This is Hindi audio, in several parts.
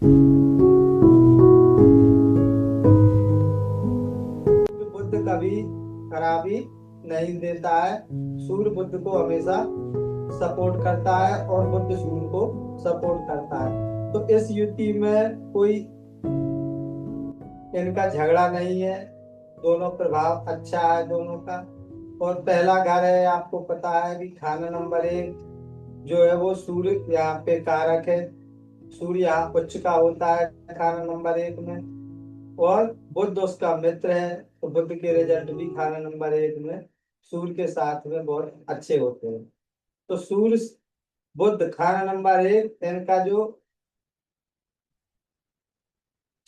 बुद्ध कभी खराबी नहीं देता है। सूर्य बुद्ध को हमेशा सपोर्ट करता है और बुद्ध सूर्य को सपोर्ट करता है। तो इस युति में कोई इनका झगड़ा नहीं है। दोनों प्रभाव अच्छा है दोनों का। और पहला घर है, आपको पता है कि खाना नंबर 1 जो है वो सूर्य यहाँ पे कारक है। सूर्य यहाँ उच्च का होता है खाना नंबर 1 में। और बुध उसका मित्र है, तो बुध के रिजल्ट भी खाना नंबर 1 में सूर्य के साथ में बहुत अच्छे होते हैं। तो सूर्य बुध खाना नंबर 1, इनका जो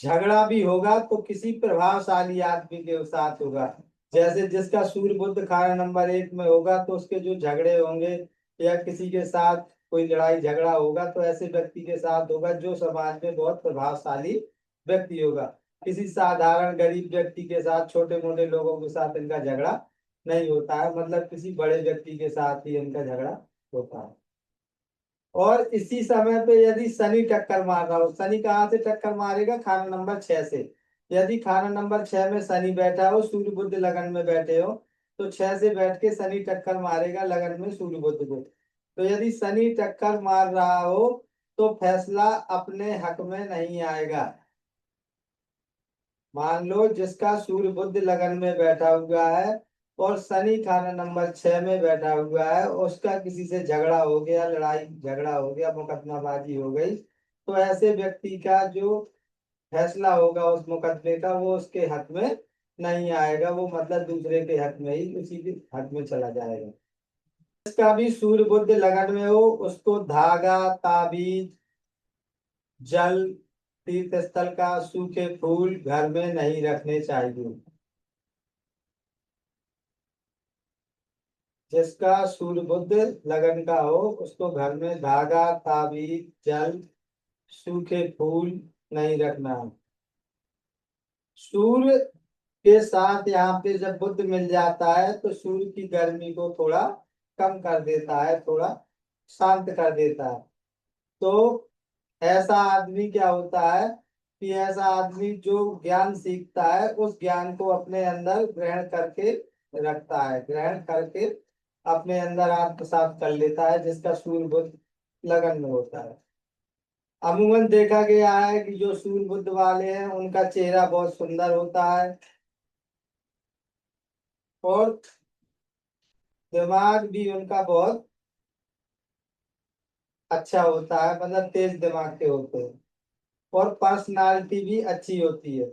झगड़ा भी होगा तो किसी प्रभावशाली आदमी के साथ होगा। जैसे जिसका सूर्य बुध खाना नंबर 1 में होगा तो उसके जो झगड़े होंगे या किसी के साथ कोई लड़ाई झगड़ा होगा तो ऐसे व्यक्ति के साथ होगा जो समाज में बहुत प्रभावशाली व्यक्ति होगा। किसी साधारण गरीब व्यक्ति के साथ, छोटे मोटे लोगों के साथ इनका झगड़ा नहीं होता है। मतलब किसी बड़े व्यक्ति के साथ ही इनका झगड़ा होता है। और इसी समय पे यदि शनि टक्कर मार रहा हो, शनि कहाँ से टक्कर मारेगा? खाना नंबर 6 से। यदि खाना नंबर 6 में शनि बैठा हो, सूर्य बुध लगन में बैठे हो, तो 6 से बैठ के शनि टक्कर मारेगा लगन में सूर्य बुध को। तो यदि शनि टक्कर मार रहा हो तो फैसला अपने हक में नहीं आएगा। मान लो जिसका सूर्य बुध लगन में बैठा हुआ है और शनि खाना नंबर 6 में बैठा हुआ है, उसका किसी से झगड़ा हो गया, लड़ाई झगड़ा हो गया, मुकदमाबाजी हो गई, तो ऐसे व्यक्ति का जो फैसला होगा उस मुकदमे का वो उसके हक में नहीं आएगा। वो मतलब दूसरे के हक में ही, उसी के हक में चला जाएगा। जिसका भी सूर्य बुध लगन में हो उसको धागा, ताबीज, जल, तीर्थ स्थल का सूखे फूल घर में नहीं रखने चाहिए। जिसका सूर्य बुध लगन का हो उसको घर में धागा, ताबीज, जल, सूखे फूल नहीं रखना। सूर्य के साथ यहाँ पे जब बुध मिल जाता है तो सूर्य की गर्मी को थोड़ा कम कर देता है, थोड़ा शांत कर देता है। तो ऐसा आदमी क्या होता है कि ऐसा आदमी जो ज्ञान सीखता है उस ज्ञान को अपने अंदर ग्रहण करके रखता है, ग्रहण करके अपने अंदर आत्मसात कर लेता है, जिसका सूर्य बुध लगन में होता है। अमूमन देखा गया है कि जो सूर्य बुध वाले हैं उनका चेहरा बहुत सुंदर होता है और दिमाग भी उनका बहुत अच्छा होता है, मतलब तेज दिमाग के होते हैं। और पर्सनालिटी भी अच्छी होती है।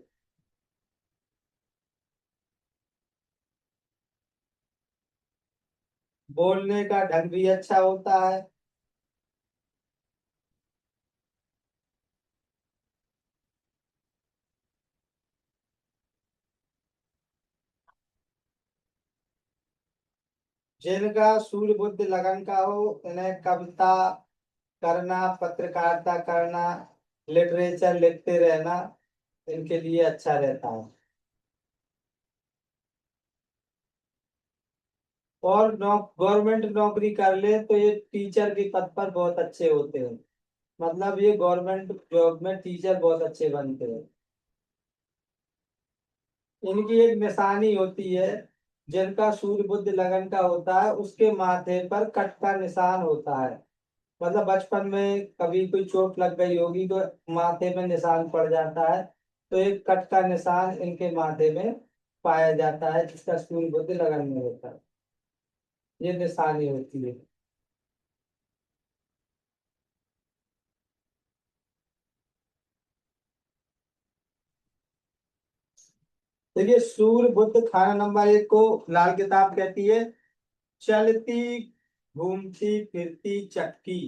बोलने का ढंग भी अच्छा होता है। जिनका सूर्य बुध लगन का हो इन्हें कविता करना, पत्रकारिता करना, लिटरेचर लिखते रहना इनके लिए अच्छा रहता है। और गवर्नमेंट नौकरी कर ले तो ये टीचर के पद पर बहुत अच्छे होते हैं। मतलब ये गवर्नमेंट जॉब में टीचर बहुत अच्छे बनते हैं। इनकी एक निशानी होती है। जिनका सूर्य बुध लगन का होता है उसके माथे पर कट का निशान होता है। मतलब बचपन में कभी कोई चोट लग गई होगी तो माथे में निशान पड़ जाता है। तो एक कट का निशान इनके माथे में पाया जाता है, जिसका सूर्य बुध लगन में होता है। ये निशानी होती है। देखिए सूर्य बुध खाना नंबर 1 को लाल किताब कहती है चलती घूमती फिरती चक्की।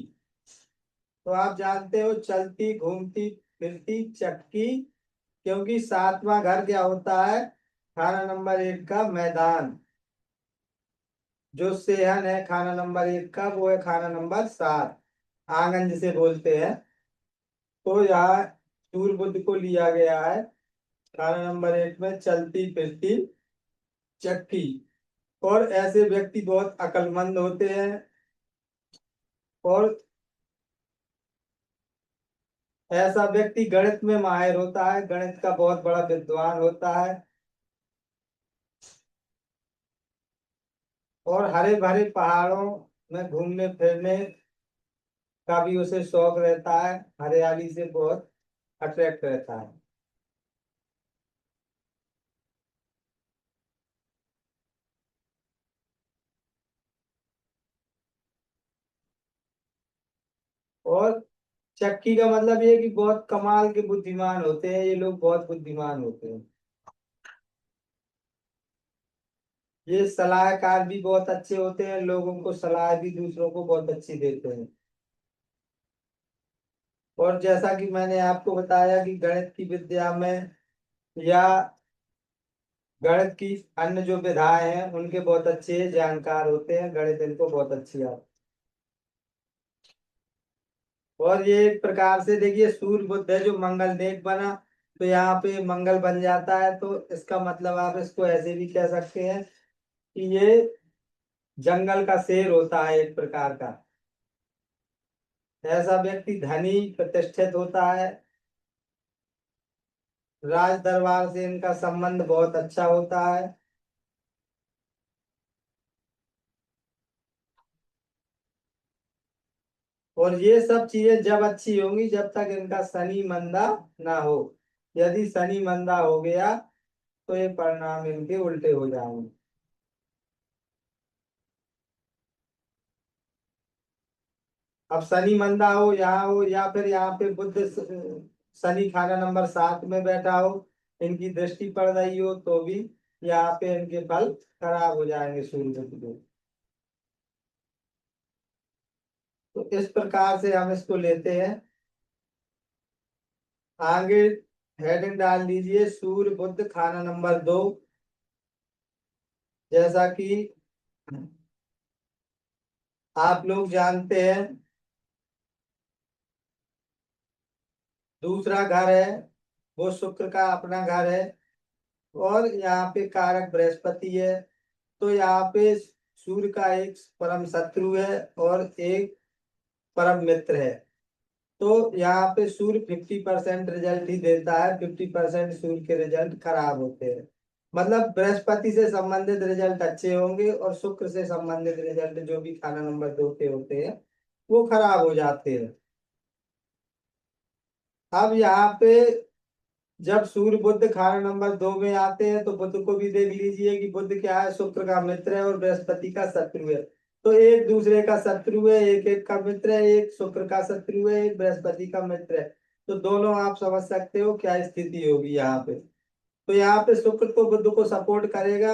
तो आप जानते हो चलती घूमती फिरती चक्की, क्योंकि 7वां घर क्या होता है? खाना नंबर 1 का मैदान। जो सेहन है खाना नंबर 1 का वो है खाना नंबर 7, आंगन जिसे बोलते हैं। तो यहाँ सूर्य बुध को लिया गया है खाना नंबर 1 में चलती फिरती चक्की। और ऐसे व्यक्ति बहुत अक्लमंद होते हैं और ऐसा व्यक्ति गणित में माहिर होता है, गणित का बहुत बड़ा विद्वान होता है, और हरे भरे पहाड़ों में घूमने फिरने का भी उसे शौक रहता है, हरियाली से बहुत अट्रैक्ट रहता है। और चक्की का मतलब ये है कि बहुत कमाल के बुद्धिमान होते हैं, ये लोग बहुत बुद्धिमान होते हैं। ये सलाहकार भी बहुत अच्छे होते हैं, लोगों को सलाह भी दूसरों को बहुत अच्छी देते हैं। और जैसा कि मैंने आपको बताया कि गणित की विद्या में या गणित की अन्य जो विधाएं हैं उनके बहुत अच्छे जानकार होते हैं, गणित इनको बहुत अच्छी आती है। और ये एक प्रकार से देखिए सूर्य बुध है जो मंगल देख बना, तो यहाँ पे मंगल बन जाता है, तो इसका मतलब आप इसको ऐसे भी कह सकते हैं कि ये जंगल का शेर होता है एक प्रकार का। ऐसा व्यक्ति धनी प्रतिष्ठित होता है, राज दरबार से इनका संबंध बहुत अच्छा होता है। और ये सब चीजें जब अच्छी होंगी जब तक इनका शनि मंदा ना हो। यदि शनि मंदा हो गया तो ये परिणाम इनके उल्टे हो जाएंगे। अब शनि मंदा हो यहाँ हो, या फिर यहाँ पे शनि खाना नंबर 7 में बैठा हो, इनकी दृष्टि पड़ रही हो, तो भी यहाँ पे इनके फल खराब हो जाएंगे सूर्य बुध के। तो इस प्रकार से हम इसको लेते हैं। आगे हेडिंग डाल दीजिए सूर्य बुध खाना नंबर 2। जैसा कि आप लोग जानते हैं, दूसरा घर है वो शुक्र का अपना घर है, और यहाँ पे कारक बृहस्पति है। तो यहाँ पे सूर्य का एक परम शत्रु है और एक परम मित्र है। तो यहाँ पे सूर्य 50% रिजल्ट ही देता है, 50% सूर्य के रिजल्ट खराब होते हैं। मतलब बृहस्पति से संबंधित रिजल्ट अच्छे होंगे और शुक्र से संबंधित रिजल्ट जो भी खाना नंबर 2 के होते हैं वो खराब हो जाते हैं। अब यहाँ पे जब सूर्य बुध खाना नंबर 2 में आते हैं तो बुध को भी देख लीजिए कि बुध क्या है, शुक्र का मित्र है और बृहस्पति का शत्रु है। तो एक दूसरे का शत्रु है, एक एक का मित्र है, एक शुक्र का शत्रु है, एक बृहस्पति का मित्र है। तो दोनों आप समझ सकते हो क्या स्थिति होगी यहाँ पे। तो यहाँ पे शुक्र तो बुध को सपोर्ट करेगा,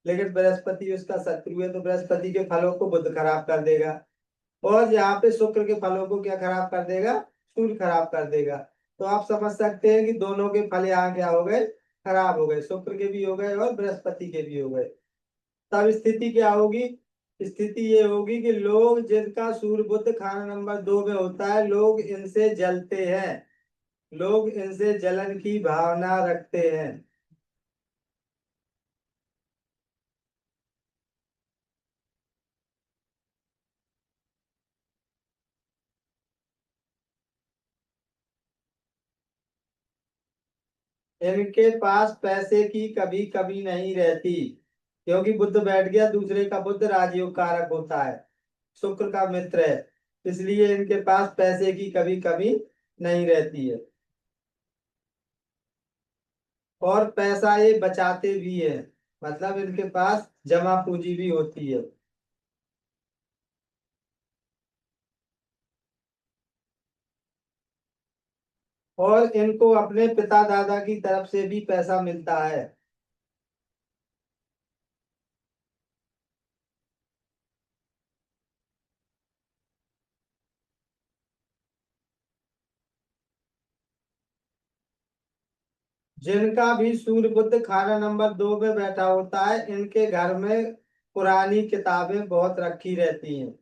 लेकिन बृहस्पति उसका शत्रु है, तो बृहस्पति के फलों को बुध खराब कर देगा। और यहाँ पे शुक्र के फलों को क्या खराब कर देगा, सूर्य खराब कर देगा। तो आप समझ सकते हैं कि दोनों के फल यहाँ क्या हो गए, खराब हो गए, शुक्र के भी हो गए और बृहस्पति के भी हो गए। तब स्थिति क्या होगी, स्थिति ये होगी कि लोग जिनका सूर्य बुध खाना नंबर 2 में होता है, लोग इनसे जलते हैं, लोग इनसे जलन की भावना रखते हैं। इनके पास पैसे की कभी कमी नहीं रहती, क्योंकि बुध बैठ गया, दूसरे का बुध राजयोग कारक होता है, शुक्र का मित्र है, इसलिए इनके पास पैसे की कभी कमी नहीं रहती है। और पैसा ये बचाते भी है, मतलब इनके पास जमा पूंजी भी होती है। और इनको अपने पिता दादा की तरफ से भी पैसा मिलता है। जिनका भी सूर्य बुध खाना नंबर 2 में बैठा होता है, इनके घर में पुरानी किताबें बहुत रखी रहती हैं।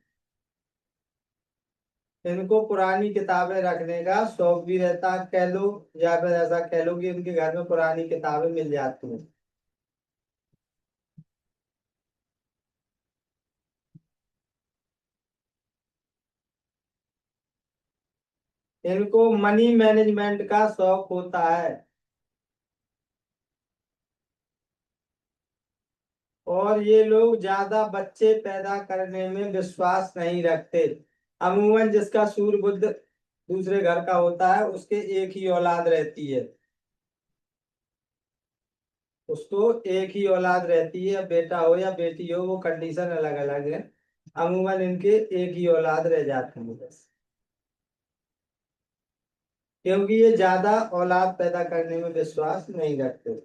इनको पुरानी किताबें रखने का शौक भी रहता है, कह लो, या फिर ऐसा कह लो कि इनके घर में पुरानी किताबें मिल जाती हैं। इनको मनी मैनेजमेंट का शौक होता है और ये लोग ज्यादा बच्चे पैदा करने में विश्वास नहीं रखते। अमूमन जिसका सूर्य बुध दूसरे घर का होता है उसके एक ही औलाद रहती है। उसको एक ही औलाद रहती है, बेटा हो या बेटी हो, वो कंडीशन अलग अलग है। अमूमन इनके एक ही औलाद रह जाती है बस, क्योंकि ये ज्यादा औलाद पैदा करने में विश्वास नहीं रखते।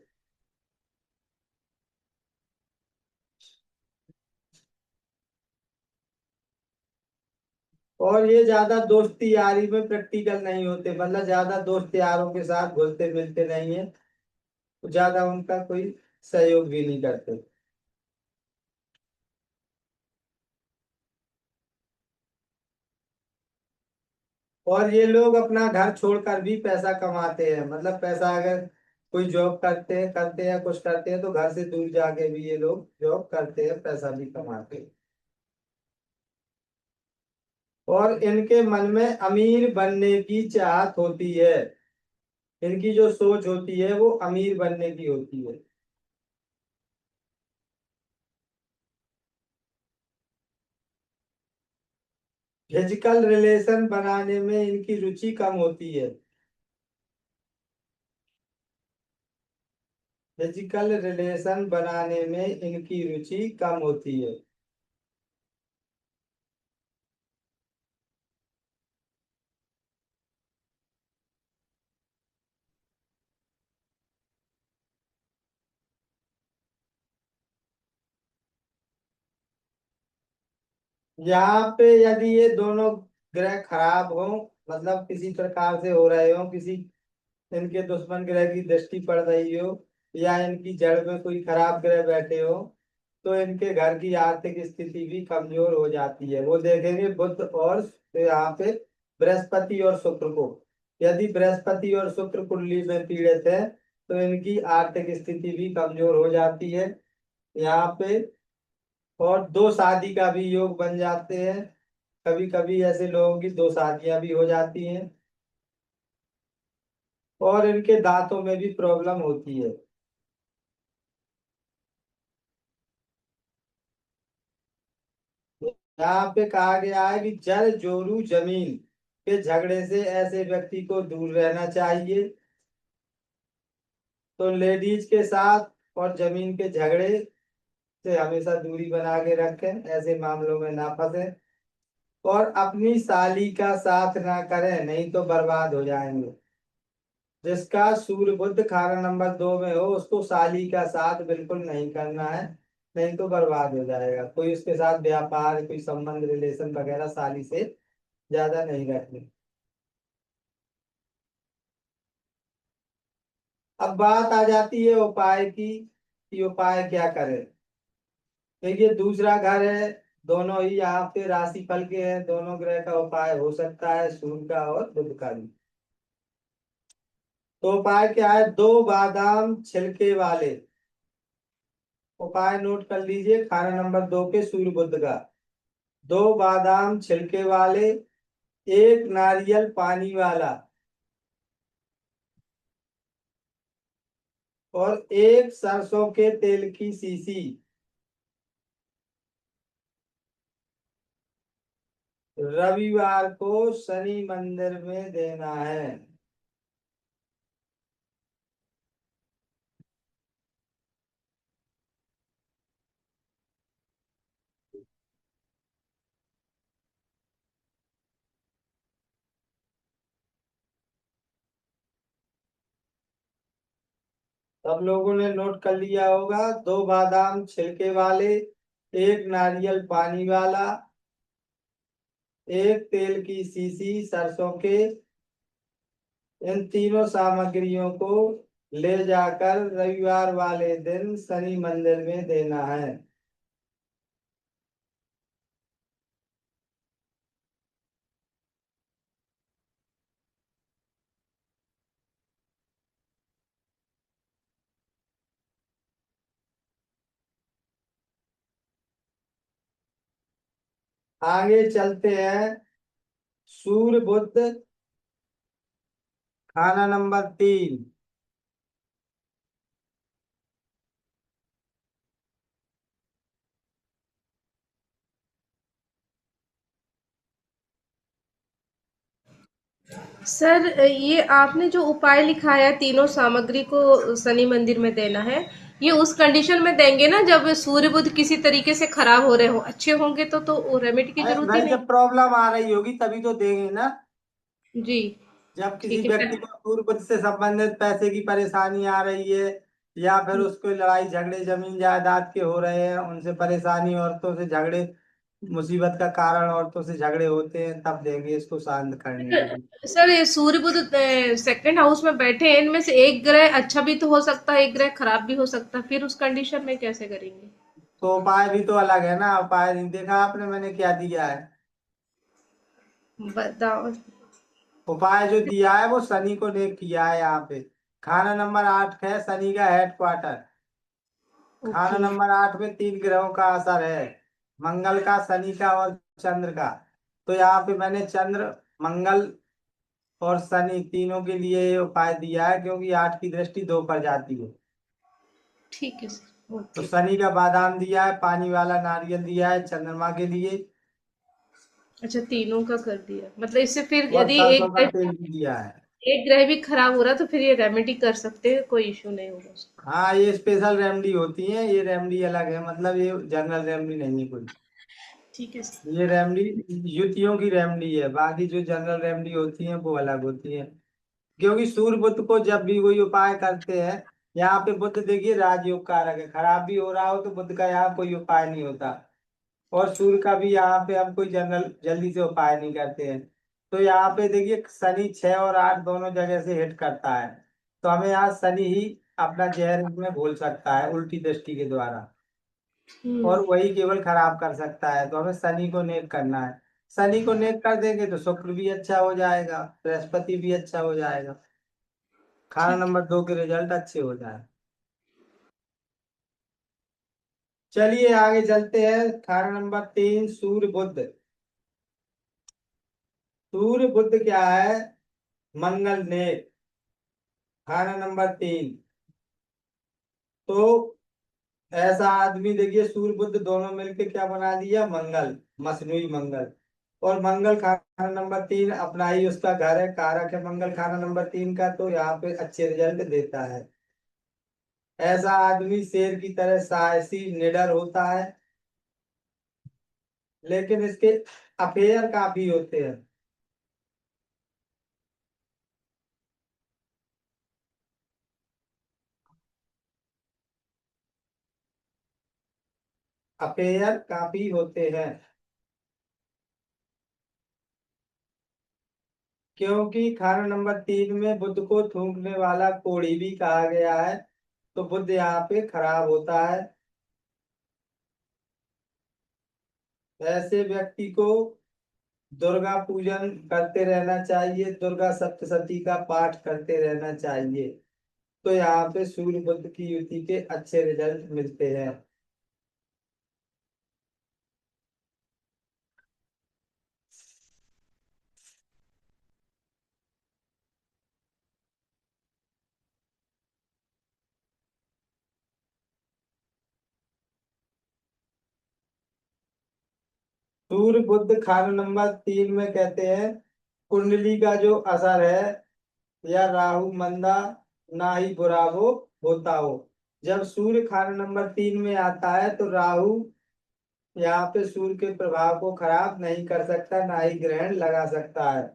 और ये ज्यादा दोस्ती यारी में प्रैक्टिकल नहीं होते, मतलब ज्यादा दोस्त यारों के साथ घुलते मिलते नहीं है, तो ज्यादा उनका कोई सहयोग भी नहीं करते। और ये लोग अपना घर छोड़कर भी पैसा कमाते हैं, मतलब पैसा अगर कोई जॉब करते हैं कुछ करते हैं तो घर से दूर जाके भी ये लोग जॉब करते हैं, पैसा भी कमाते हैं। और इनके मन में अमीर बनने की चाहत होती है। इनकी जो सोच होती है वो अमीर बनने की होती है। फिजिकल रिलेशन बनाने में इनकी रुचि कम होती है। फिजिकल रिलेशन बनाने में इनकी रुचि कम होती है। यहाँ पे यदि ये दोनों ग्रह खराब हो, मतलब किसी प्रकार से हो रहे हो, किसी इनके दुश्मन ग्रह की दृष्टि पड़ रही हो, या इनकी जड़ में कोई खराब ग्रह बैठे हो, तो इनके घर की आर्थिक स्थिति भी कमजोर हो जाती है। वो देखेंगे बुध और तो यहाँ पे बृहस्पति और शुक्र को। यदि बृहस्पति और शुक्र कुंडली में पीड़ित है तो इनकी आर्थिक स्थिति भी कमजोर हो जाती है यहाँ पे। और दो शादी का भी योग बन जाते हैं। कभी कभी ऐसे लोगों की दो शादियां भी हो जाती हैं। और इनके दांतों में भी प्रॉब्लम होती है। यहाँ पे कहा गया है कि जल जोरू जमीन के झगड़े से ऐसे व्यक्ति को दूर रहना चाहिए। तो लेडीज के साथ और जमीन के झगड़े से हमेशा दूरी बना के रखें, ऐसे मामलों में ना फंसे। और अपनी साली का साथ ना करें, नहीं तो बर्बाद हो जाएंगे। जिसका सूर्य बुध खाना नंबर 2 में हो उसको साली का साथ बिल्कुल नहीं करना है, नहीं तो बर्बाद हो जाएगा। कोई उसके साथ व्यापार, कोई संबंध, रिलेशन वगैरह साली से ज्यादा नहीं रखनी। अब बात आ जाती है उपाय की, कि उपाय क्या करें। देखिए दूसरा घर है, दोनों ही यहाँ पे राशि फल के हैं, दोनों ग्रह का उपाय हो सकता है, सूर्य का और बुध का भी। तो उपाय क्या है, दो बादाम छिलके वाले। उपाय नोट कर लीजिए खाना नंबर 2 के सूर्य बुध का। दो बादाम छिलके वाले, एक नारियल पानी वाला, और एक सरसों के तेल की शीशी रविवार को शनि मंदिर में देना है। सब लोगों ने नोट कर लिया होगा, दो बादाम छिलके वाले, एक नारियल पानी वाला, एक तेल की शीशी सरसों के, इन तीनों सामग्रियों को ले जाकर रविवार वाले दिन शनि मंदिर में देना है। आगे चलते हैं। सूर्य बुध खाना नंबर 3। सर ये आपने जो उपाय लिखा है तीनों सामग्री को शनि मंदिर में देना है, ये उस कंडीशन में देंगे ना जब सूर्य बुध किसी तरीके से खराब हो रहे हो, अच्छे होंगे तो रेमेडी की अरे जरूरत ही भाई, नहीं। जब प्रॉब्लम आ रही होगी तभी तो देंगे ना। जी। जब किसी ठीक है व्यक्ति को पूर्व से संबंधित पैसे की परेशानी आ रही है, या फिर उसको लड़ाई झगड़े जमीन जायदाद के हो रहे हैं, उनसे परेशानी, औरतों से झगड़े, मुसीबत का कारण औरतों से झगड़े होते हैं, तब देंगे इसको शांत करने के लिए। सर ये सूर्य बुध सेकंड हाउस में बैठे हैं, इनमें से एक ग्रह अच्छा भी तो हो सकता है, एक ग्रह खराब भी हो सकता है, फिर उस कंडीशन में कैसे करेंगे? तो उपाय भी तो अलग है ना। उपाय नहीं देखा आपने मैंने क्या दिया है? बताओ। उपाय जो दिया है वो शनि को नेक किया है यहाँ पे। खाना नंबर 8 है शनि का हेडक्वार्टर। खाना ओके। नंबर 8 में 3 ग्रहों का असर है, मंगल का, शनि का और चंद्र का। तो यहाँ पे मैंने चंद्र, मंगल और शनि तीनों के लिए ये उपाय दिया है, क्योंकि 8 की दृष्टि 2 पर जाती है। ठीक है सर, तो ओके। शनि का बादाम दिया है, पानी वाला नारियल दिया है चंद्रमा के लिए, अच्छा, तीनों का कर दिया, मतलब इससे फिर और यदि सरसों का तेल भी दिया है। एक ग्रह भी खराब हो रहा तो फिर ये रेमेडी कर सकते हैं, कोई इश्यू नहीं होगा उसका। हाँ, ये स्पेशल रेमडी होती है, ये रेमडी अलग है, मतलब ये जनरल रेमडी नहीं है कोई। ठीक है सर। ये रेमडी युतियों की रेमडी है, बाकी जो जनरल रेमडी होती है वो अलग होती है। क्योंकि सूर्य बुध को जब भी कोई उपाय करते हैं, यहाँ पे बुध देखिए राजयोग कारक है, खराब भी हो रहा हो तो बुध का यहाँ कोई उपाय नहीं होता। और सूर्य का भी यहाँ पे हम कोई जनरल जल्दी से उपाय नहीं करते हैं। तो यहाँ पे देखिए शनि 6 और 8 दोनों जगह से हिट करता है। तो हमें यहाँ शनि ही अपना जहर इसमें घोल सकता है उल्टी दृष्टि के द्वारा, और हम्म। वही केवल खराब कर सकता है। तो हमें शनि को नेक करना है। शनि को नेक कर देंगे तो शुक्र भी अच्छा हो जाएगा, बृहस्पति भी अच्छा हो जाएगा, खाना ठीक है। नंबर 2 के रिजल्ट अच्छे हो जाए। चलिए आगे चलते हैं। खाना नंबर 3 सूर्य बुध। सूर्य बुध क्या है? मंगल नेक। खाना नंबर 3। तो ऐसा आदमी देखिए सूर्य बुध दोनों मिलके क्या बना दिया? मंगल, मसनूई मंगल। और मंगल खाना नंबर 3 अपना ही उसका घर है, कारक है मंगल खाना नंबर 3 का, तो यहाँ पे अच्छे रिजल्ट देता है। ऐसा आदमी शेर की तरह साहसी निडर होता है, लेकिन इसके अफेयर काफी होते हैं। अफेयर काफी होते हैं, क्योंकि खाना नंबर 3 में बुध को थूकने वाला कोड़ी भी कहा गया है। तो बुध यहाँ पे खराब होता है। ऐसे व्यक्ति को दुर्गा पूजन करते रहना चाहिए, दुर्गा सप्तशती का पाठ करते रहना चाहिए। तो यहाँ पे सूर्य बुध की युति के अच्छे रिजल्ट मिलते हैं। सूर्य बुध खाना नंबर 3 में कहते हैं कुंडली का जो असर है, या राहु मंदा ना ही बुरा हो होता हो। जब सूर्य खाना नंबर 3 में आता है तो राहु यहाँ पे सूर्य के प्रभाव को खराब नहीं कर सकता, ना ही ग्रहण लगा सकता है।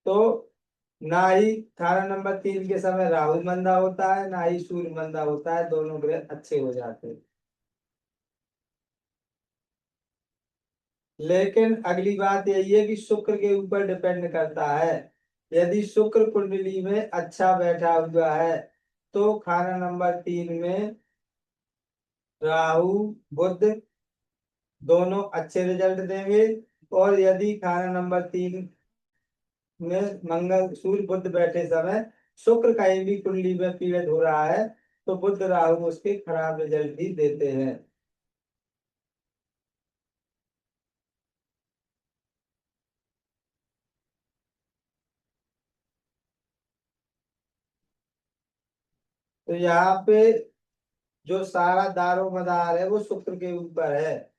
तो ना ही खाना नंबर 3 के समय राहु मंदा होता है, ना ही सूर्य मंदा होता है, दोनों ग्रह अच्छे हो जाते हैं। लेकिन अगली बात यही है कि शुक्र के ऊपर डिपेंड करता है। यदि शुक्र कुंडली में अच्छा बैठा हुआ है तो खाना नंबर 3 में राहु बुध दोनों अच्छे रिजल्ट देंगे। और यदि खाना नंबर 3 में मंगल सूर्य बुध बैठे समय शुक्र कहीं भी कुंडली में पीड़ित हो रहा है, तो बुध राहु उसके खराब रिजल्ट ही देते हैं। तो यहाँ पे जो सारा दारो मदार है वो शुक्र के ऊपर है।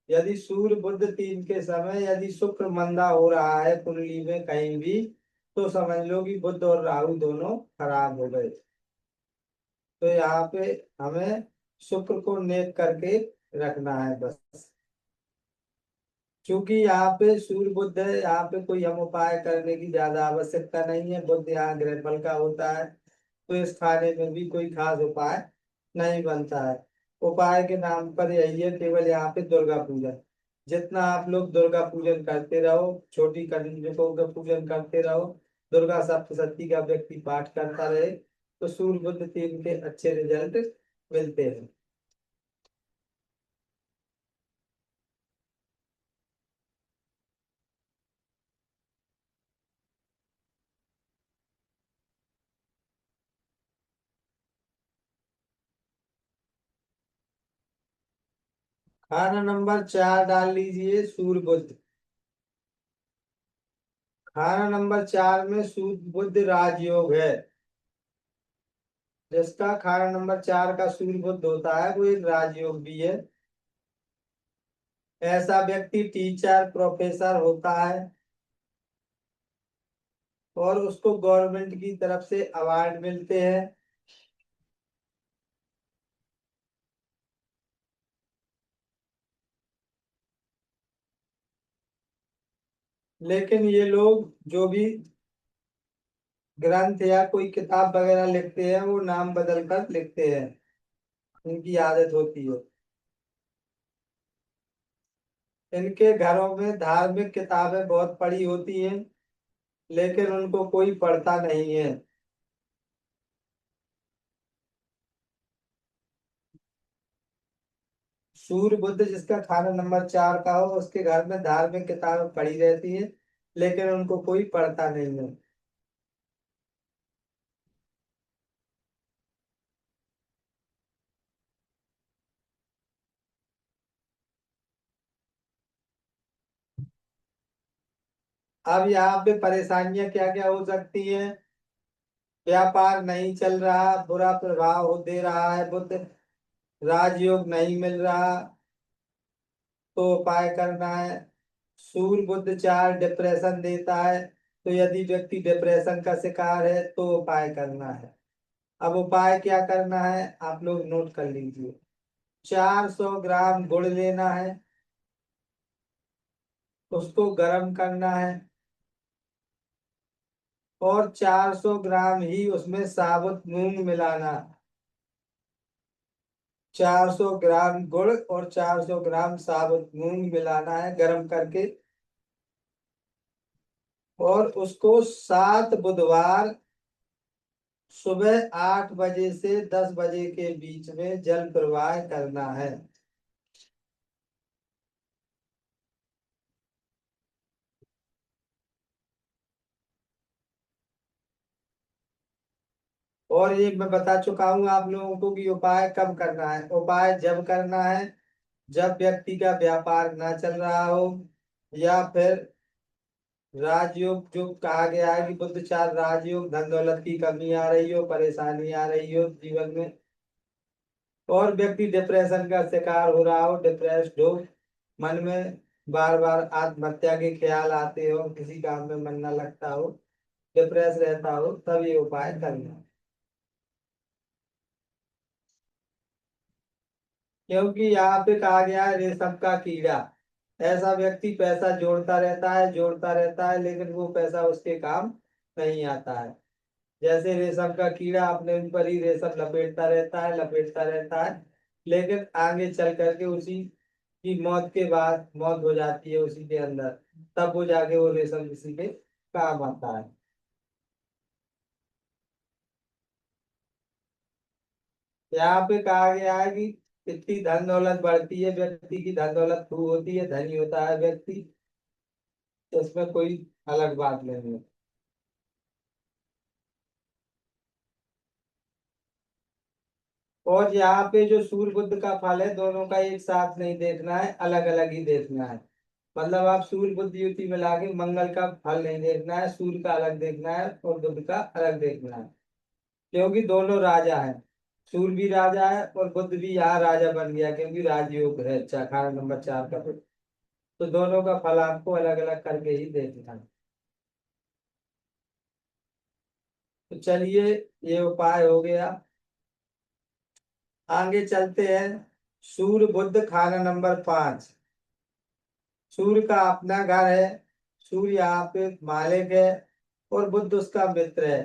यदि सूर्य बुध तीन के समय यदि शुक्र मंदा हो रहा है कुंडली में कहीं भी, तो समझ लो कि बुध और राहु दोनों खराब हो गए। तो यहाँ पे हमें शुक्र को नेक करके रखना है बस। क्योंकि यहाँ पे सूर्य बुध है, यहाँ पे कोई हम उपाय करने की ज्यादा आवश्यकता नहीं है। बुध यहाँ ग्रह फल का होता है, तो इस खाने में भी कोई खास उपाय नहीं बनता है। उपाय के नाम पर यही है केवल यहाँ पे दुर्गा पूजन। जितना आप लोग दुर्गा पूजन करते रहो, छोटी कंजकों का पूजन करते रहो, दुर्गा सप्तशती का व्यक्ति पाठ करता रहे, तो सूर्य बुध तीन के अच्छे रिजल्ट मिलते हैं। खाना नंबर 4 डाल लीजिए सूर्य बुध। खाना नंबर 4 में सूर्य बुध राजयोग है। जिसका खाना नंबर 4 का सूर्य बुध होता है वो एक राजयोग भी है। ऐसा व्यक्ति टीचर प्रोफेसर होता है और उसको गवर्नमेंट की तरफ से अवार्ड मिलते हैं। लेकिन ये लोग जो भी ग्रंथ या कोई किताब वगैरह लिखते हैं वो नाम बदल कर लिखते हैं, इनकी आदत होती है। इनके घरों में धार्मिक किताबें बहुत पढ़ी होती हैं, लेकिन उनको कोई पढ़ता नहीं है। सूर्य बुध जिसका खाना नंबर 4 का हो उसके घर में धार्मिक किताबें पढ़ी रहती है, लेकिन उनको कोई पढ़ता नहीं है। अब यहाँ पे परेशानियां क्या क्या हो सकती हैं। व्यापार नहीं चल रहा, बुरा प्रभाव हो दे रहा है बुध, राजयोग नहीं मिल रहा, तो उपाय करना है। सूर्य बुध 4 डिप्रेशन देता है, तो यदि व्यक्ति डिप्रेशन का शिकार है तो उपाय करना है। अब उपाय क्या करना है आप लोग नोट कर लीजिए। 400 ग्राम गुड़ लेना है, उसको गर्म करना है और 400 ग्राम ही उसमें साबुत मूंग मिलाना। 400 ग्राम गुड़ और 400 ग्राम साबुत मूंग मिलाना है गर्म करके, और उसको 7 बुधवार सुबह 8 बजे से 10 बजे के बीच में जल प्रवाह करना है। और ये मैं बता चुका हूँ आप लोगों को कि उपाय कब करना है। उपाय जब करना है जब व्यक्ति का व्यापार ना चल रहा हो, या फिर राजयोग जो कहा गया है कि बुद्ध 4 राजयोग, धन दौलत की कमी आ रही हो, परेशानी आ रही हो जीवन में, और व्यक्ति डिप्रेशन का शिकार हो रहा हो, डिप्रेस्ड हो, मन में बार बार आत्महत्या के ख्याल आते हो, किसी काम में मन ना लगता हो, डिप्रेस रहता हो, तब ये उपाय करना। क्योंकि यहाँ पे कहा गया है रेशम का कीड़ा। ऐसा व्यक्ति पैसा जोड़ता रहता है, लेकिन वो पैसा उसके काम नहीं आता है। जैसे रेशम का कीड़ा अपने ऊपर ही रेशम लपेटता रहता है, लेकिन आगे चल करके उसी की मौत के बाद मौत हो जाती है उसी के अंदर, तब वो जाके वो रेशम किसी के काम आता है। यहाँ पे कहा गया है कि इतनी धन दौलत बढ़ती है, व्यक्ति की धन दौलत खूब होती है, धनी होता है व्यक्ति, तो इसमें कोई अलग बात नहीं है। और यहाँ पे जो सूर्य बुध का फल है दोनों का एक साथ नहीं देखना है, अलग अलग ही देखना है। मतलब आप सूर्य बुध युति मिला के मंगल का फल नहीं देखना है, सूर्य का अलग देखना है और बुध का अलग देखना है, क्योंकि दोनों राजा हैं। सूर्य भी राजा है और बुध भी यहाँ राजा बन गया, क्योंकि राजयोग है। अच्छा, खाना नंबर 4 का तो दोनों का फल आपको अलग अलग करके ही देखना है। तो चलिए, ये उपाय हो गया। आगे चलते हैं। सूर्य बुध खाना नंबर 5। सूर्य का अपना घर है, सूर्य यहाँ पे मालिक है और बुध उसका मित्र है।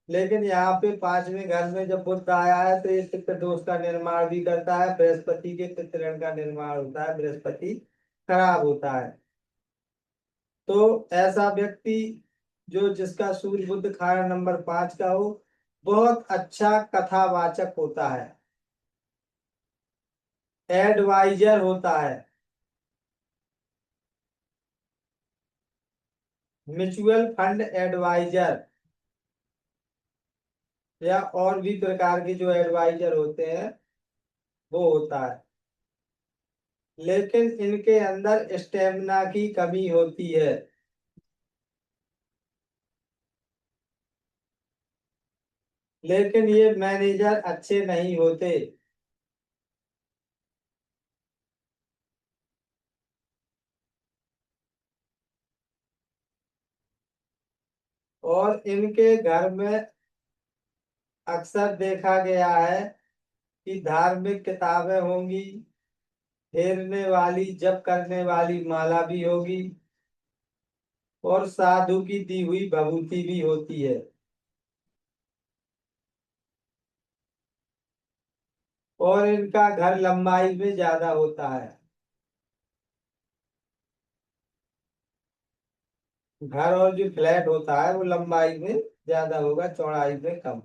लेकिन यहाँ पे 5वें घर में जब बुध आया है तो ये पितृ दोष का निर्माण भी करता है, बृहस्पति के पितृ ऋण का निर्माण होता है, बृहस्पति खराब होता है। तो ऐसा व्यक्ति जो जिसका सूर्य बुध खाना नंबर 5 का हो, बहुत अच्छा कथावाचक होता है, एडवाइजर होता है, म्यूचुअल फंड एडवाइजर या और भी प्रकार के जो एडवाइजर होते हैं वो होता है। लेकिन इनके अंदर स्टेमिना की कमी होती है। लेकिन ये मैनेजर अच्छे नहीं होते। और इनके घर में अक्सर देखा गया है कि धार्मिक किताबें होंगी, फेरने वाली जप करने वाली माला भी होगी और साधु की दी हुई भभूति भी होती है। और इनका घर लंबाई में ज्यादा होता है। घर और जो फ्लैट होता है वो लंबाई में ज्यादा होगा, चौड़ाई में कम।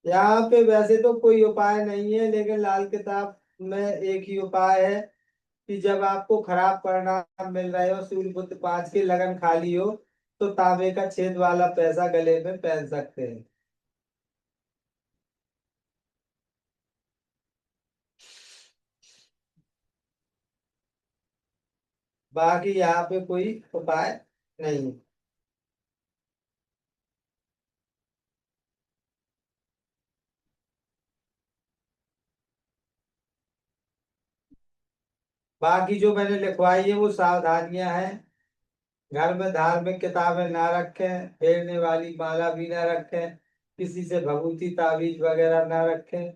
यहाँ पे वैसे तो कोई उपाय नहीं है, लेकिन लाल किताब में एक ही उपाय है कि जब आपको खराब परिणाम मिल रहे हो, सूर्य बुध 5 की लगन खाली हो, तो तांबे का छेद वाला पैसा गले में पहन सकते हैं। बाकी यहाँ पे कोई उपाय नहीं। बाकी जो मैंने लिखवाई है वो सावधानियां हैं। घर में धार्मिक किताबें ना रखें, फेरने वाली माला भी ना रखें, किसी से भभूति ताबीज वगैरह ना रखें।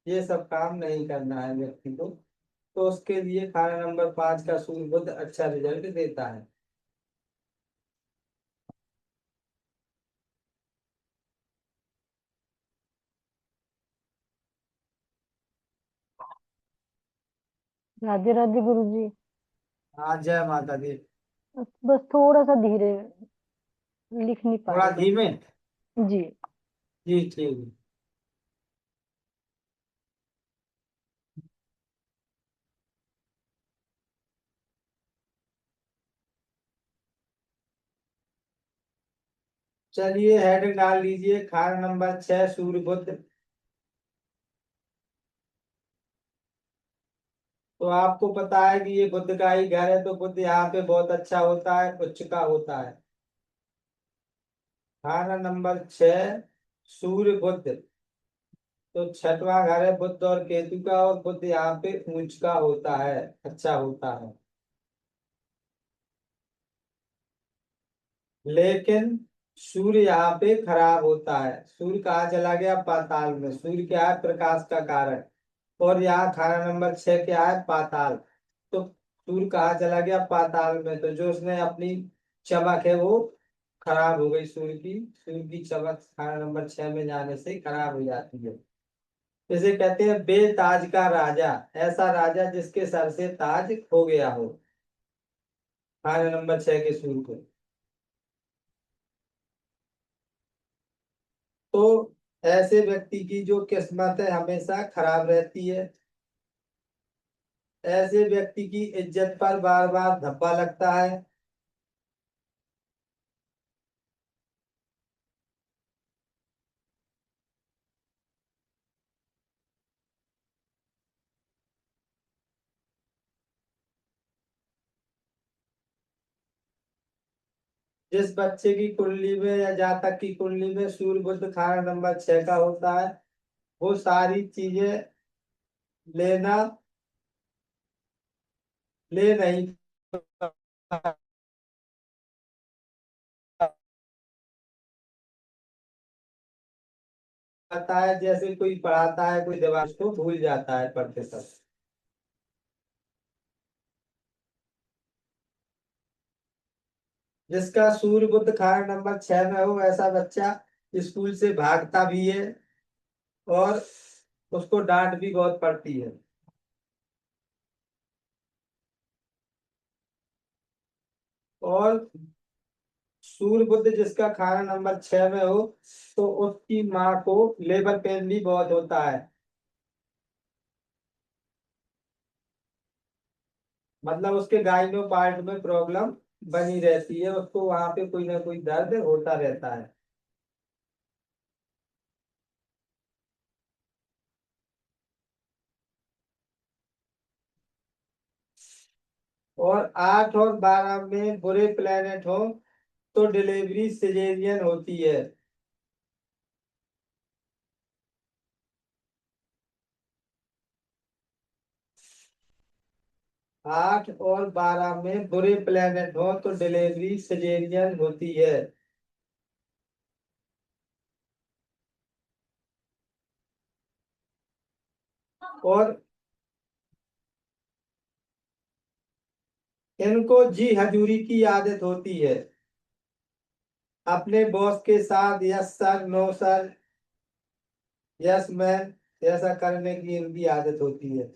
ये सब काम नहीं करना है व्यक्ति को। तो उसके लिए खाना नंबर 5 का सूर्य बुध अच्छा रिजल्ट देता है। राधे राधे गुरु जी। हाँ, जय माता दी। बस थोड़ा सा धीरे, लिख नहीं पा थोड़ा रही बस। धीमे। जी। जी ठीक है। चलिए, हेडिंग डाल लीजिए, खाना नंबर 6 सूर्य बुध। तो आपको पता है कि ये बुध का ही घर है, तो बुध यहाँ पे बहुत अच्छा होता है, उच्च का होता है। खाना नंबर 6 सूर्य बुध। तो छठवां घर है बुध और केतु का, और बुध यहाँ पे उच्च का होता है, अच्छा होता है। लेकिन सूर्य यहाँ पे खराब होता है। सूर्य कहाँ चला गया? पाताल में। सूर्य क्या है? प्रकाश का कारण। और यहाँ खाना नंबर 6 क्या है? पाताल। तो सूर्य कहाँ चला गया? पाताल में। तो जो उसने अपनी चमक है वो खराब हो गई। सूर्य की चमक खाना नंबर 6 में जाने से खराब हो जाती है। इसे कहते हैं बेताज का राजा। ऐसा राजा जिसके सर से ताज खो गया हो, खाना नंबर 6 के सूर्य को। तो ऐसे व्यक्ति की जो किस्मत है हमेशा खराब रहती है। ऐसे व्यक्ति की इज्जत पर बार बार धब्बा लगता है। जिस बच्चे की कुंडली में या जातक की कुंडली में सूर्य बुध खाना नंबर 6 का होता है, वो सारी चीजें लेना ले नहीं पाता है। जैसे कोई पढ़ाता है, कोई दीवार को भूल जाता है पढ़ते समय। जिसका सूर्य बुध खाना नंबर 6 में हो, ऐसा बच्चा स्कूल से भागता भी है और उसको डांट भी बहुत पड़ती है। और सूर्य बुध जिसका खाना नंबर 6 में हो, तो उसकी माँ को लेबर पेन भी बहुत होता है। मतलब उसके गाइनो पार्ट में प्रॉब्लम बनी रहती है, उसको वहां पे कोई ना कोई दर्द होता रहता है। और 8 और 12 में बुरे प्लेनेट हो तो डिलीवरी सिजेरियन होती है। 8 और 12 में बुरे प्लेनेट हो तो डिलीवरी सिजेरियन होती है। और इनको जी हजूरी की आदत होती है। अपने बॉस के साथ yes sir, no sir, yes man, ऐसा करने की इनकी आदत होती है।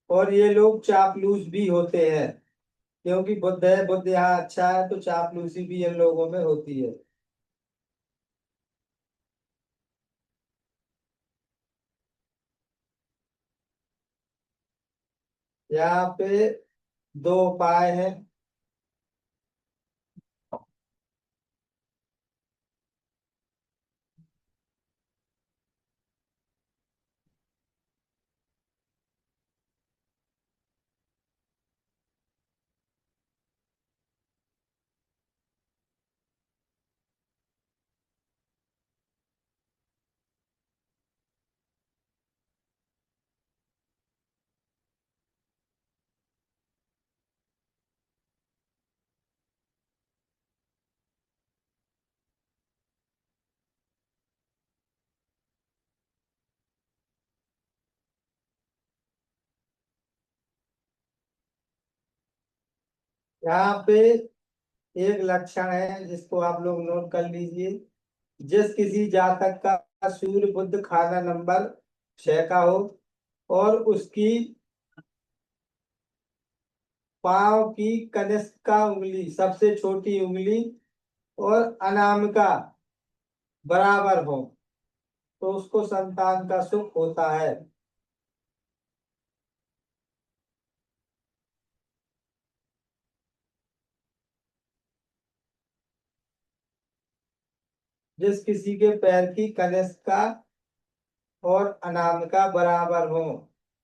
और ये लोग चापलूस भी होते हैं, क्योंकि बुद्ध है, बुद्ध यहाँ अच्छा है, तो चापलूसी भी इन लोगों में होती है। यहाँ पे दो उपाय हैं। यहाँ पे एक लक्षण है जिसको आप लोग नोट कर लीजिए। जिस किसी जातक का सूर्य बुध खाना नंबर 6 का हो और उसकी पांव की कनिष्का उंगली, सबसे छोटी उंगली, और अनामिका बराबर हो, तो उसको संतान का सुख होता है। जिस किसी के पैर की कनिष्का और अनामिका बराबर हो,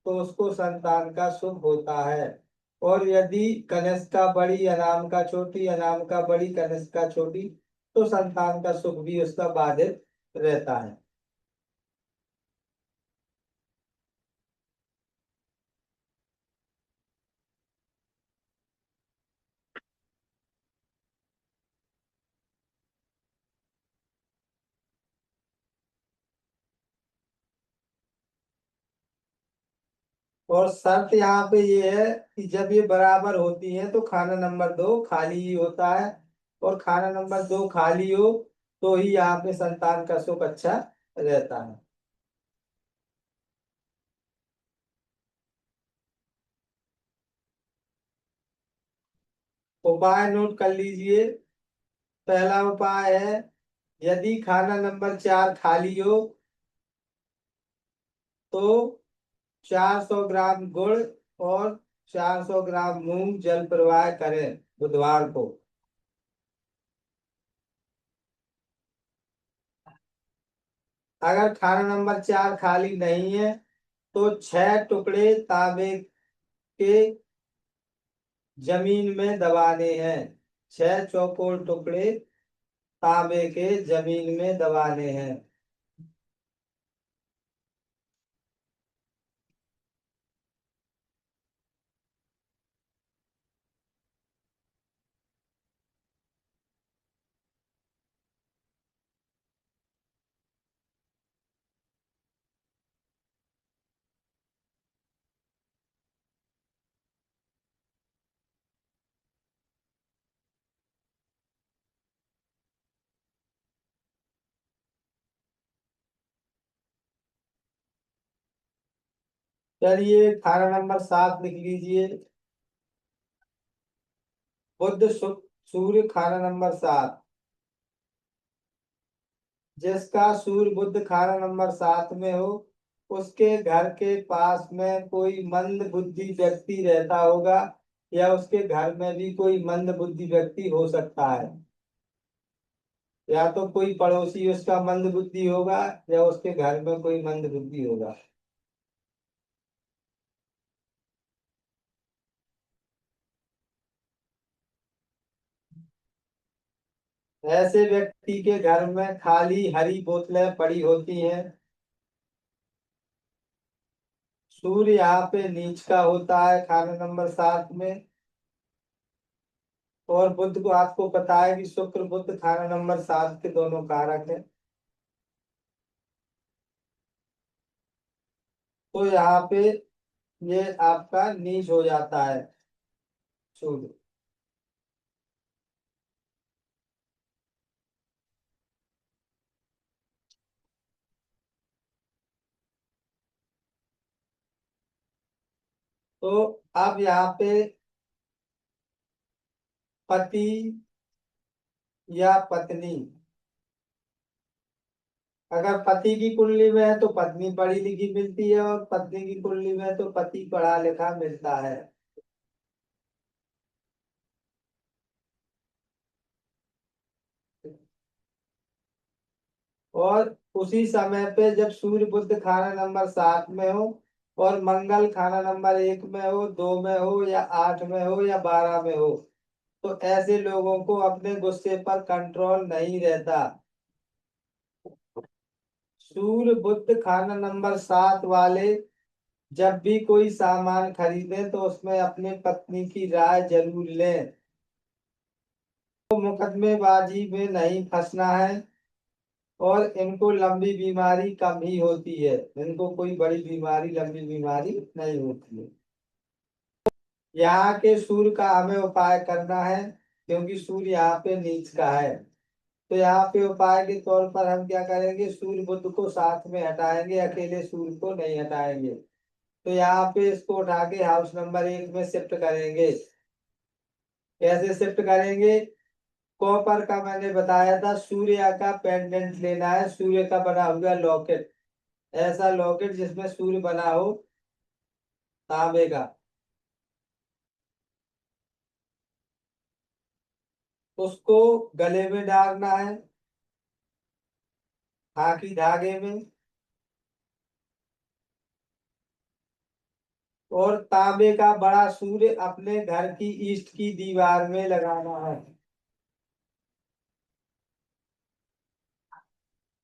तो उसको संतान का सुख होता है। और यदि कनिष्का बड़ी, अनामिका छोटी, अनामिका बड़ी, कनिष्का छोटी, तो संतान का सुख भी उसका बाधित रहता है। और शर्त यहाँ पे ये है कि जब ये बराबर होती है तो खाना नंबर 2 खाली ही होता है। और खाना नंबर 2 खाली हो तो ही यहाँ पे संतान का सुख अच्छा रहता है। उपाय नोट कर लीजिए। पहला उपाय है, यदि खाना नंबर 4 खाली हो तो 400 ग्राम गुड़ और 400 ग्राम मूंग जल प्रवाह करें बुधवार को। अगर खाना नंबर 4 खाली नहीं है तो 6 टुकड़े तांबे के जमीन में दबाने हैं। 6 चौकोर टुकड़े तांबे के जमीन में दबाने हैं। चलिए खाना नंबर 7 लिख लीजिए। सूर्य खाना नंबर 7। जिसका सूर्य बुध खाना नंबर 7 में हो, उसके घर के पास में कोई मंद बुद्धि व्यक्ति रहता होगा, या उसके घर में भी कोई मंद बुद्धि व्यक्ति हो सकता है। या तो कोई पड़ोसी उसका मंद बुद्धि होगा, या उसके घर में कोई मंद बुद्धि होगा। ऐसे व्यक्ति के घर में खाली हरी बोतलें पड़ी होती हैं। सूर्य यहाँ पे नीच का होता है खाना नंबर 7 में। और बुध को आपको पता है कि शुक्र बुध खाना नंबर 7 के दोनों कारक है। तो यहाँ पे ये आपका नीच हो जाता है सूर्य। तो अब यहाँ पे पति या पत्नी, अगर पति की कुंडली में है तो पत्नी पढ़ी लिखी मिलती है, और पत्नी की कुंडली में है तो पति पढ़ा लिखा मिलता है। और उसी समय पे जब सूर्य बुध खाना नंबर 7 में हो, और मंगल खाना नंबर 1 में हो, 2 में हो, या 8 में हो, या 12 में हो, तो ऐसे लोगों को अपने गुस्से पर कंट्रोल नहीं रहता। सूर्य बुध खाना नंबर 7 वाले जब भी कोई सामान खरीदें तो उसमें अपने पत्नी की राय जरूर लें। तो मुकदमेबाजी में नहीं फंसना है, और इनको लंबी बीमारी कम ही होती है। इनको कोई बड़ी बीमारी, लंबी बीमारी नहीं होती है। यहाँ के सूर्य का हमें उपाय करना है, क्योंकि सूर्य यहाँ पे नीच का है। तो यहाँ पे उपाय के तौर पर हम क्या करेंगे, सूर्य बुध को साथ में हटाएंगे, अकेले सूर्य को नहीं हटाएंगे। तो यहाँ पे इसको उठा के हाउस नंबर 1 में शिफ्ट करेंगे। कैसे शिफ्ट करेंगे? कॉपर का मैंने बताया था, सूर्य का पेंडेंट लेना है, सूर्य का बना हुआ लॉकेट। ऐसा लॉकेट जिसमें सूर्य बना हो, तांबे का, उसको गले में डालना है, खाकी धागे में। और तांबे का बड़ा सूर्य अपने घर की ईस्ट की दीवार में लगाना है।